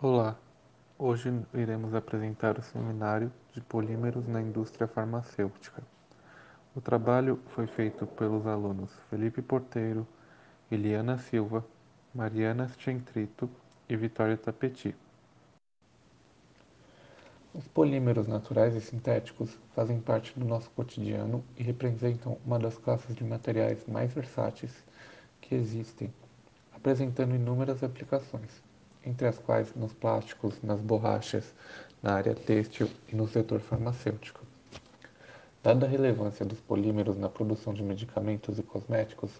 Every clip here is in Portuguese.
Olá, hoje iremos apresentar o seminário de polímeros na indústria farmacêutica. O trabalho foi feito pelos alunos Felipe Porteiro, Eliana Silva, Mariana Schentrito e Vitória Tapeti. Os polímeros naturais e sintéticos fazem parte do nosso cotidiano e representam uma das classes de materiais mais versáteis que existem, apresentando inúmeras aplicações, entre as quais nos plásticos, nas borrachas, na área têxtil e no setor farmacêutico. Dada a relevância dos polímeros na produção de medicamentos e cosméticos,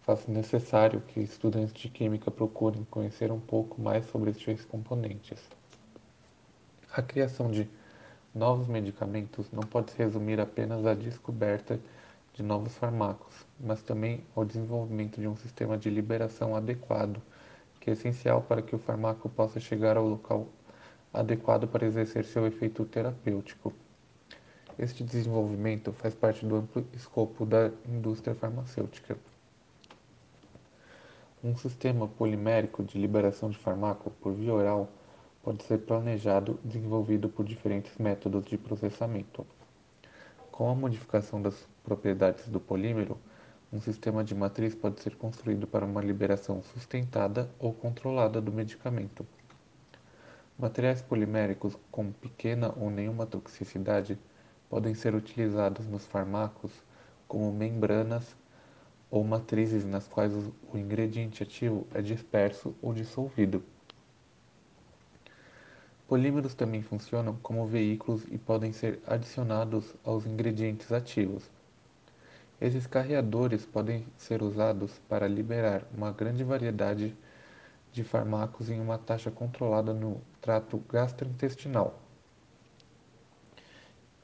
faz necessário que estudantes de química procurem conhecer um pouco mais sobre estes componentes. A criação de novos medicamentos não pode se resumir apenas à descoberta de novos fármacos, mas também ao desenvolvimento de um sistema de liberação adequado, que é essencial para que o fármaco possa chegar ao local adequado para exercer seu efeito terapêutico. Este desenvolvimento faz parte do amplo escopo da indústria farmacêutica. Um sistema polimérico de liberação de fármaco por via oral pode ser planejado e desenvolvido por diferentes métodos de processamento. Com a modificação das propriedades do polímero, um sistema de matriz pode ser construído para uma liberação sustentada ou controlada do medicamento. Materiais poliméricos com pequena ou nenhuma toxicidade podem ser utilizados nos fármacos como membranas ou matrizes nas quais o ingrediente ativo é disperso ou dissolvido. Polímeros também funcionam como veículos e podem ser adicionados aos ingredientes ativos. Esses carreadores podem ser usados para liberar uma grande variedade de fármacos em uma taxa controlada no trato gastrointestinal.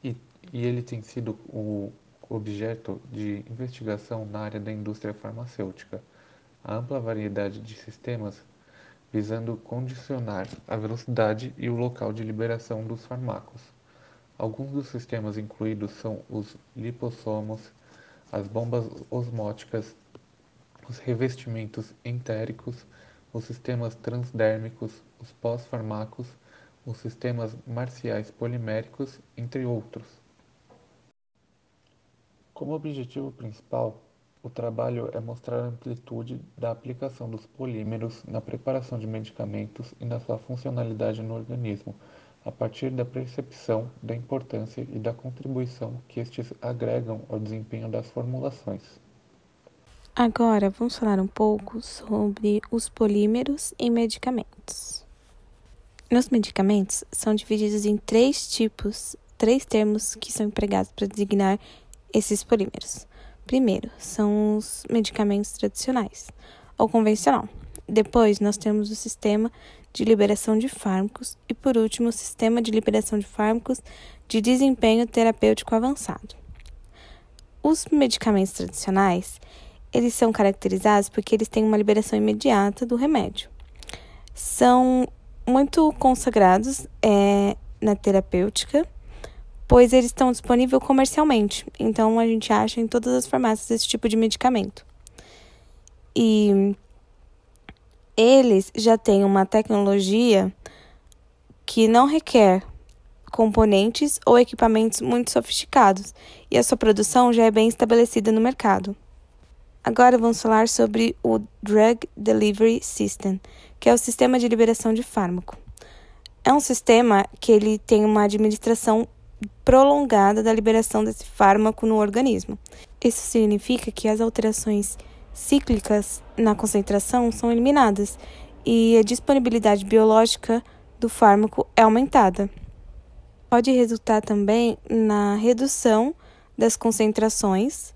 E, e ele tem sido o objeto de investigação na área da indústria farmacêutica. A ampla variedade de sistemas visando condicionar a velocidade e o local de liberação dos fármacos. Alguns dos sistemas incluídos são os lipossomos, as bombas osmóticas, os revestimentos entéricos, os sistemas transdérmicos, os pós-fármacos, os sistemas marciais poliméricos, entre outros. Como objetivo principal, o trabalho é mostrar a amplitude da aplicação dos polímeros na preparação de medicamentos e na sua funcionalidade no organismo, a partir da percepção da importância e da contribuição que estes agregam ao desempenho das formulações. Agora vamos falar um pouco sobre os polímeros em medicamentos. Nos medicamentos são divididos em três termos que são empregados para designar esses polímeros. Primeiro, são os medicamentos tradicionais ou convencional. Depois, nós temos o sistema de liberação de fármacos e, por último, o sistema de liberação de fármacos de desempenho terapêutico avançado. Os medicamentos tradicionais, eles são caracterizados porque eles têm uma liberação imediata do remédio. São muito consagrados na terapêutica, pois eles estão disponíveis comercialmente. Então, a gente acha em todas as farmácias esse tipo de medicamento. E eles já têm uma tecnologia que não requer componentes ou equipamentos muito sofisticados, e a sua produção já é bem estabelecida no mercado. Agora vamos falar sobre o Drug Delivery System, que é o sistema de liberação de fármaco. É um sistema que ele tem uma administração prolongada da liberação desse fármaco no organismo. Isso significa que as alterações cíclicas na concentração são eliminadas e a disponibilidade biológica do fármaco é aumentada. Pode resultar também na redução das concentrações,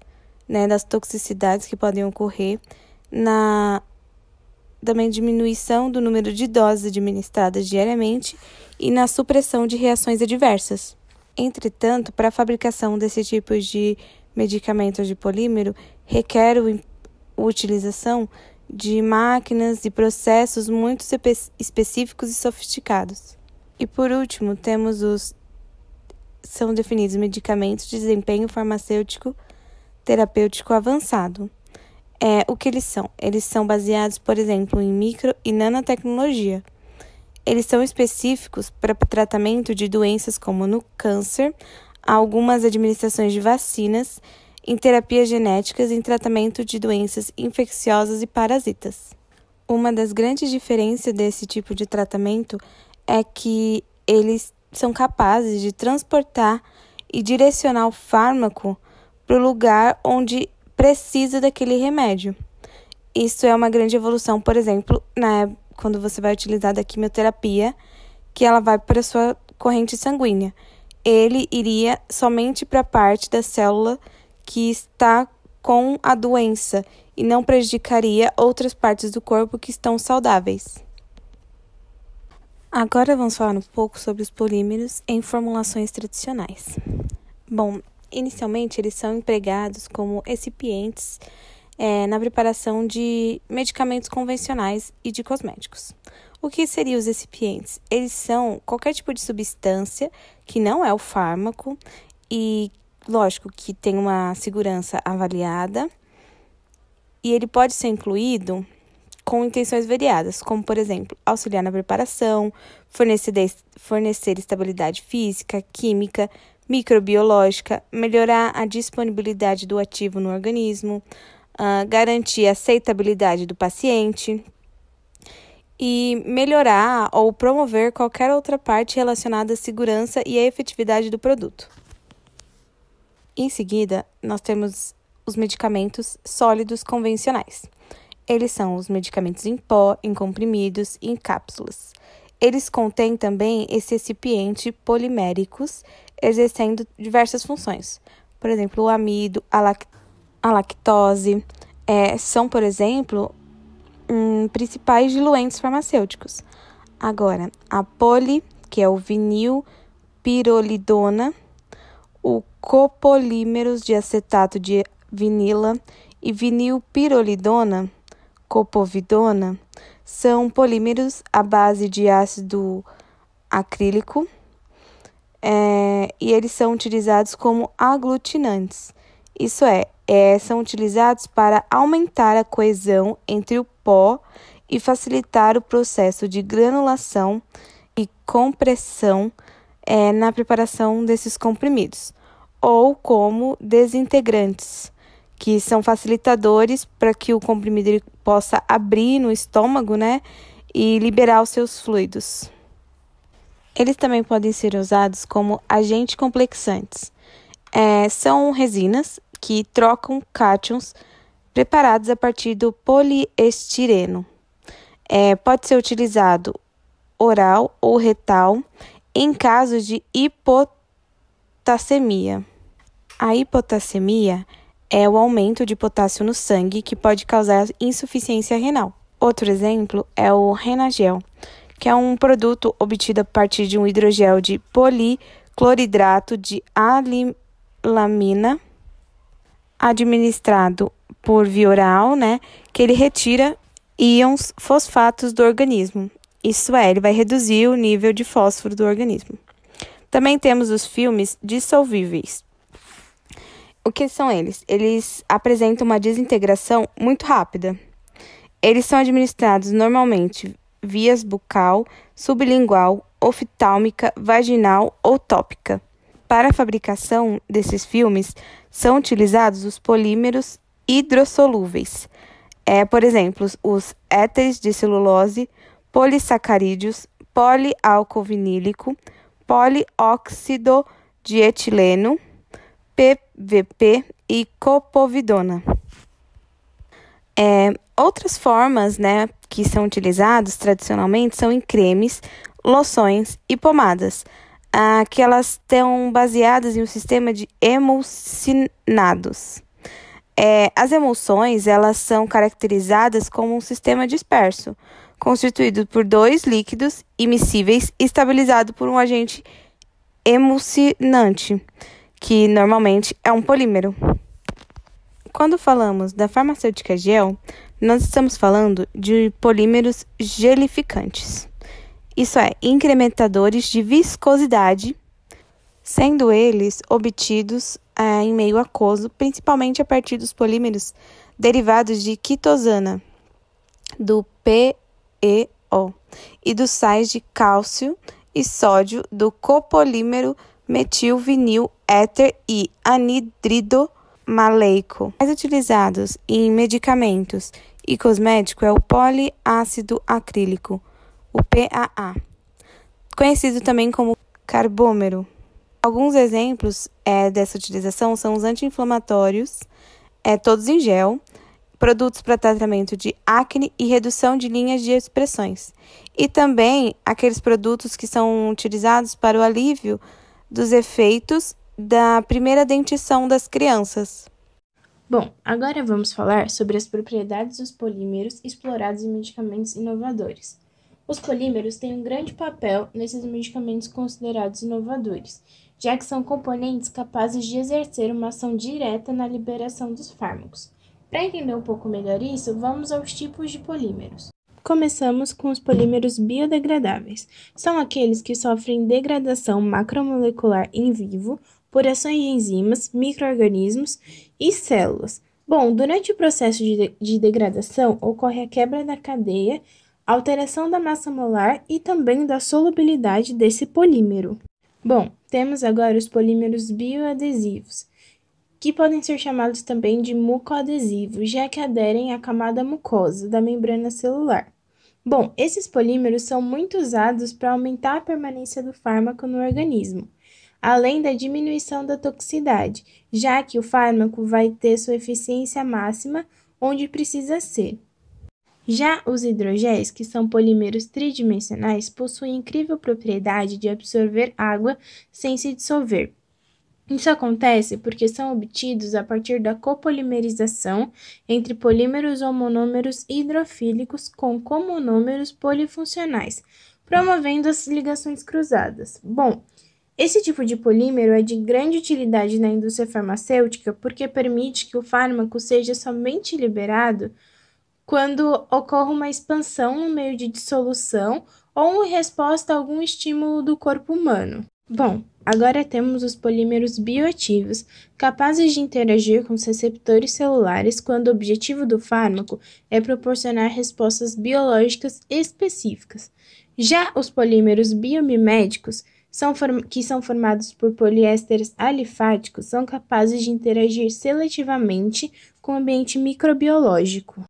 das toxicidades que podem ocorrer, também diminuição do número de doses administradas diariamente e na supressão de reações adversas. Entretanto, para a fabricação desse tipo de medicamentos de polímero, requer a utilização de máquinas e processos muito específicos e sofisticados. E por último, são definidos medicamentos de desempenho farmacêutico terapêutico avançado. O que eles são? Eles são baseados, por exemplo, em micro e nanotecnologia. Eles são específicos para tratamento de doenças como no câncer, algumas administrações de vacinas, em terapias genéticas e em tratamento de doenças infecciosas e parasitas. Uma das grandes diferenças desse tipo de tratamento é que eles são capazes de transportar e direcionar o fármaco para o lugar onde precisa daquele remédio. Isso é uma grande evolução, por exemplo, quando você vai utilizar da quimioterapia, que ela vai para a sua corrente sanguínea. Ele iria somente para a parte da célula que está com a doença e não prejudicaria outras partes do corpo que estão saudáveis. Agora vamos falar um pouco sobre os polímeros em formulações tradicionais. Bom, inicialmente eles são empregados como recipientes na preparação de medicamentos convencionais e de cosméticos. O que seriam os recipientes? Eles são qualquer tipo de substância que não é o fármaco e, lógico, que tem uma segurança avaliada, e ele pode ser com intenções variadas, como, por exemplo, auxiliar na preparação, fornecer estabilidade física, química, microbiológica, melhorar a disponibilidade do ativo no organismo, garantir a aceitabilidade do paciente e melhorar ou promover qualquer outra parte relacionada à segurança e à efetividade do produto. Em seguida, nós temos os medicamentos sólidos convencionais. Eles são os medicamentos em pó, em comprimidos e em cápsulas. Eles contêm também esse recipiente poliméricos, exercendo diversas funções. Por exemplo, o amido, a lactose, são, por exemplo, principais diluentes farmacêuticos. Agora, a que é o vinilpirolidona, o copolímeros de acetato de vinila e vinilpirolidona, copovidona, são polímeros à base de ácido acrílico e eles são utilizados como aglutinantes. Isso são utilizados para aumentar a coesão entre o pó e facilitar o processo de granulação e compressão na preparação desses comprimidos, ou como desintegrantes, que são facilitadores para que o comprimido ele possa abrir no estômago, e liberar os seus fluidos. Eles também podem ser usados como agentes complexantes. São resinas que trocam cátions preparados a partir do poliestireno. Pode ser utilizado oral ou retal em casos de hipotassemia. A hipotassemia é o aumento de potássio no sangue que pode causar insuficiência renal. Outro exemplo é o Renagel, que é um produto obtido a partir de um hidrogel de policloridrato de alilamina, administrado por via oral, que ele retira íons fosfatos do organismo. Isso ele vai reduzir o nível de fósforo do organismo. Também temos os filmes dissolvíveis. O que são eles? Eles apresentam uma desintegração muito rápida. Eles são administrados normalmente vias bucal, sublingual, oftálmica, vaginal ou tópica. Para a fabricação desses filmes, são utilizados os polímeros hidrossolúveis. Por exemplo, os éteres de celulose, polissacarídeos, poliálcool vinílico, polióxido de etileno, PVP e copovidona. Outras formas, que são utilizadas tradicionalmente são em cremes, loções e pomadas, que elas estão baseadas em um sistema de emulsinados. As emulsões, elas são caracterizadas como um sistema disperso, constituído por dois líquidos immiscíveis e estabilizado por um agente emulsinante, que normalmente é um polímero. Quando falamos da farmacêutica gel, nós estamos falando de polímeros gelificantes. Isso incrementadores de viscosidade, sendo eles obtidos em meio aquoso, principalmente a partir dos polímeros derivados de quitosana, do PEO, e dos sais de cálcio e sódio do copolímero metilvinil éter e anidrido maleico. Mais utilizados em medicamentos e cosméticos é o poliácido acrílico, o PAA, conhecido também como carbômero. Alguns exemplos dessa utilização são os anti-inflamatórios, todos em gel, produtos para tratamento de acne e redução de linhas de expressões, e também aqueles produtos que são utilizados para o alívio dos efeitos da primeira dentição das crianças. Bom, agora vamos falar sobre as propriedades dos polímeros explorados em medicamentos inovadores. Os polímeros têm um grande papel nesses medicamentos considerados inovadores, já que são componentes capazes de exercer uma ação direta na liberação dos fármacos. Para entender um pouco melhor isso, vamos aos tipos de polímeros. Começamos com os polímeros biodegradáveis. São aqueles que sofrem degradação macromolecular em vivo por ações de enzimas, micro-organismos e células. Bom, durante o processo de degradação ocorre a quebra da cadeia, alteração da massa molar e também da solubilidade desse polímero. Bom, temos agora os polímeros bioadesivos, que podem ser chamados também de mucoadesivos, já que aderem à camada mucosa da membrana celular. Bom, esses polímeros são muito usados para aumentar a permanência do fármaco no organismo, além da diminuição da toxicidade, já que o fármaco vai ter sua eficiência máxima onde precisa ser. Já os hidrogéis, que são polímeros tridimensionais, possuem incrível propriedade de absorver água sem se dissolver. Isso acontece porque são obtidos a partir da copolimerização entre polímeros ou monômeros hidrofílicos com comonômeros polifuncionais, promovendo as ligações cruzadas. Bom, esse tipo de polímero é de grande utilidade na indústria farmacêutica porque permite que o fármaco seja somente liberado quando ocorre uma expansão no meio de dissolução ou em resposta a algum estímulo do corpo humano. Bom, agora temos os polímeros bioativos, capazes de interagir com os receptores celulares quando o objetivo do fármaco é proporcionar respostas biológicas específicas. Já os polímeros biomiméticos, que são formados por poliésteres alifáticos, são capazes de interagir seletivamente com o ambiente microbiológico.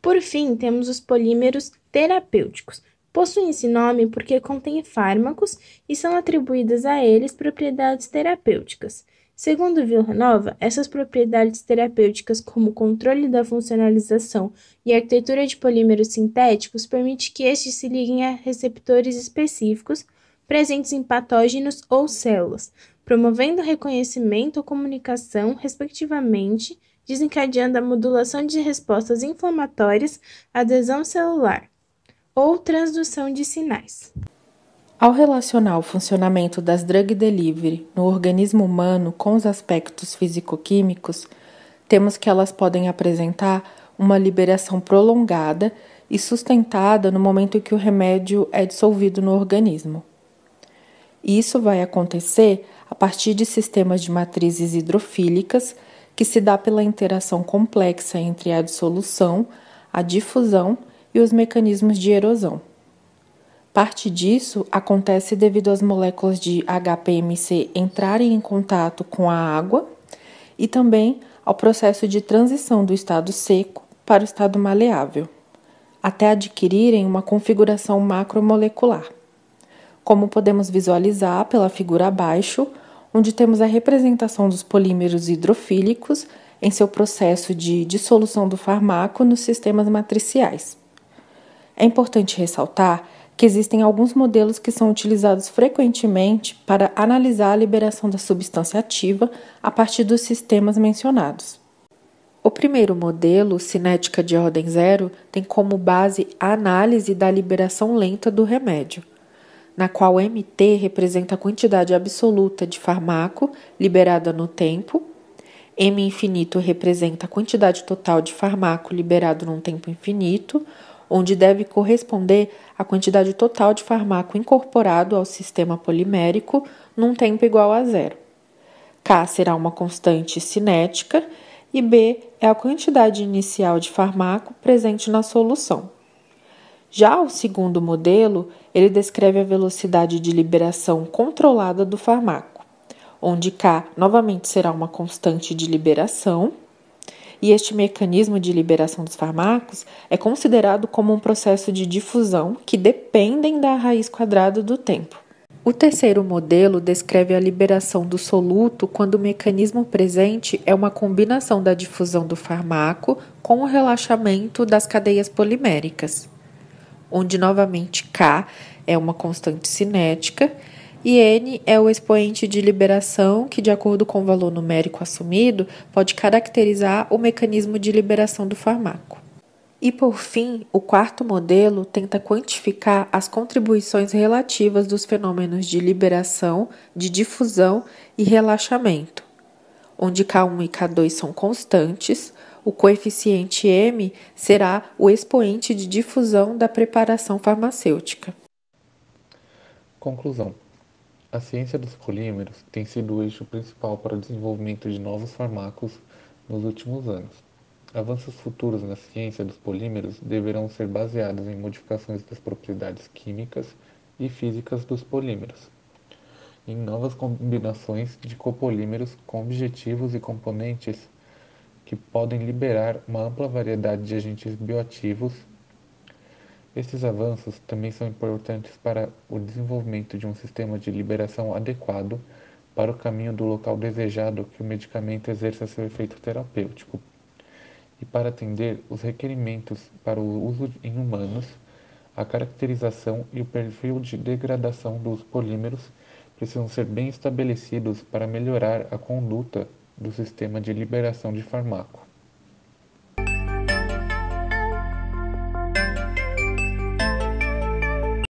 Por fim, temos os polímeros terapêuticos. Possuem esse nome porque contêm fármacos e são atribuídas a eles propriedades terapêuticas. Segundo Villanova, essas propriedades terapêuticas, como o controle da funcionalização e a arquitetura de polímeros sintéticos, permite que estes se liguem a receptores específicos presentes em patógenos ou células, promovendo reconhecimento ou comunicação, respectivamente, desencadeando a modulação de respostas inflamatórias, adesão celular ou transdução de sinais. Ao relacionar o funcionamento das drug delivery no organismo humano com os aspectos físico-químicos, temos que elas podem apresentar uma liberação prolongada e sustentada no momento em que o remédio é dissolvido no organismo. Isso vai acontecer a partir de sistemas de matrizes hidrofílicas que se dá pela interação complexa entre a dissolução, a difusão e os mecanismos de erosão. Parte disso acontece devido às moléculas de HPMC entrarem em contato com a água e também ao processo de transição do estado seco para o estado maleável, até adquirirem uma configuração macromolecular, como podemos visualizar pela figura abaixo, onde temos a representação dos polímeros hidrofílicos em seu processo de dissolução do fármaco nos sistemas matriciais. É importante ressaltar que existem alguns modelos que são utilizados frequentemente para analisar a liberação da substância ativa a partir dos sistemas mencionados. O primeiro modelo, cinética de ordem zero, tem como base a análise da liberação lenta do remédio, na qual MT representa a quantidade absoluta de fármaco liberada no tempo, M infinito representa a quantidade total de fármaco liberado num tempo infinito, onde deve corresponder à quantidade total de fármaco incorporado ao sistema polimérico num tempo igual a zero. K será uma constante cinética e B é a quantidade inicial de fármaco presente na solução. Já o segundo modelo, ele descreve a velocidade de liberação controlada do fármaco, onde K novamente será uma constante de liberação, e este mecanismo de liberação dos fármacos é considerado como um processo de difusão que dependem da raiz quadrada do tempo. O terceiro modelo descreve a liberação do soluto quando o mecanismo presente é uma combinação da difusão do fármaco com o relaxamento das cadeias poliméricas, onde novamente K é uma constante cinética e N é o expoente de liberação que, de acordo com o valor numérico assumido, pode caracterizar o mecanismo de liberação do fármaco. E, por fim, o quarto modelo tenta quantificar as contribuições relativas dos fenômenos de liberação, de difusão e relaxamento, onde K1 e K2 são constantes. O coeficiente M será o expoente de difusão da preparação farmacêutica. Conclusão. A ciência dos polímeros tem sido o eixo principal para o desenvolvimento de novos fármacos nos últimos anos. Avanços futuros na ciência dos polímeros deverão ser baseados em modificações das propriedades químicas e físicas dos polímeros, em novas combinações de copolímeros com objetivos e componentes que podem liberar uma ampla variedade de agentes bioativos. Esses avanços também são importantes para o desenvolvimento de um sistema de liberação adequado para o caminho do local desejado que o medicamento exerça seu efeito terapêutico. E para atender os requerimentos para o uso em humanos, a caracterização e o perfil de degradação dos polímeros precisam ser bem estabelecidos para melhorar a conduta do sistema de liberação de fármaco.